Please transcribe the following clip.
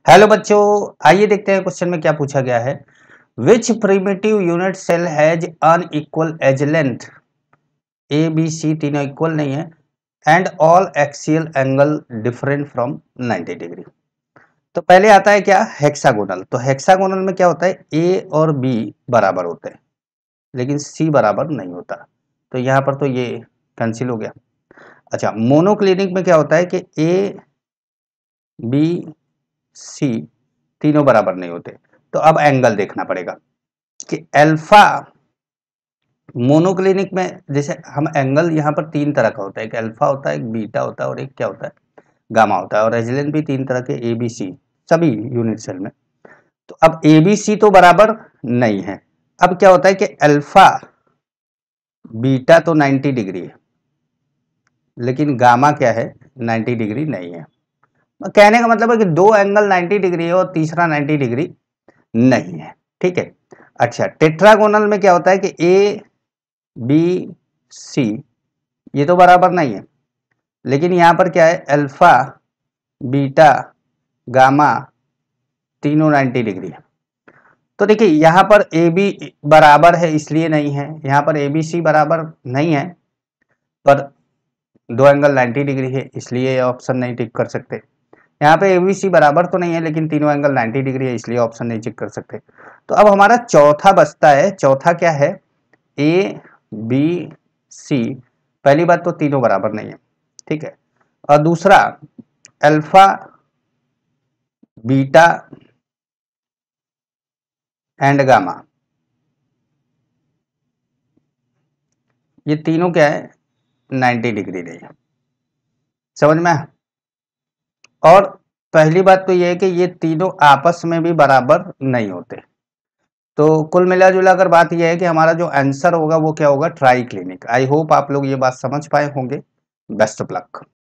Hello बच्चों, आइए देखते हैं क्वेश्चन में क्या पूछा गया है। Which primitive unit cell has unequal edge length, A B C तीनों इक्वल नहीं है, and all axial angle different from 90 degree. तो पहले आता है क्या, हेक्सागोनल। तो हेक्सागोनल में क्या होता है, ए और बी बराबर होते हैं लेकिन सी बराबर नहीं होता। तो यहाँ पर तो ये कैंसिल हो गया। अच्छा, मोनोक्लिनिक में क्या होता है कि ए बी सी तीनों बराबर नहीं होते। तो अब एंगल देखना पड़ेगा कि अल्फा, मोनोक्लिनिक में जैसे हम एंगल यहाँ पर तीन तरह का होता है, एक अल्फा होता है, एक बीटा होता है और एक क्या होता है, गामा होता है। और एजलेन भी तीन तरह के, ए बी सी, सभी यूनिट सेल में। तो अब ए बी सी तो बराबर नहीं है। अब क्या होता है कि अल्फा बीटा तो 90 डिग्री है लेकिन गामा क्या है, 90 डिग्री नहीं है। कहने का मतलब है कि दो एंगल 90 डिग्री है और तीसरा 90 डिग्री नहीं है। ठीक है। अच्छा, टेट्रागोनल में क्या होता है कि ए बी सी ये तो बराबर नहीं है, लेकिन यहां पर क्या है, अल्फा बीटा गामा तीनों 90 डिग्री है। तो देखिए यहां पर ए बी बराबर है इसलिए नहीं है, यहां पर ए बी सी बराबर नहीं है, पर दो एंगल 90 डिग्री है इसलिए ये ऑप्शन नहीं टिक कर सकते। यहाँ पे एबीसी बराबर तो नहीं है लेकिन तीनों एंगल 90 डिग्री है इसलिए ऑप्शन नहीं चेक कर सकते। तो अब हमारा चौथा बचता है। चौथा क्या है, ए बी सी। पहली बात तो तीनों बराबर नहीं है, ठीक है। और दूसरा अल्फा बीटा एंड गामा, ये तीनों क्या है, 90 डिग्री नहीं है। समझ में आया? और पहली बात तो ये है कि ये तीनों आपस में भी बराबर नहीं होते। तो कुल मिला जुला कर बात यह है कि हमारा जो आंसर होगा वो क्या होगा, ट्राई क्लिनिक। आई होप आप लोग ये बात समझ पाए होंगे। Best of luck.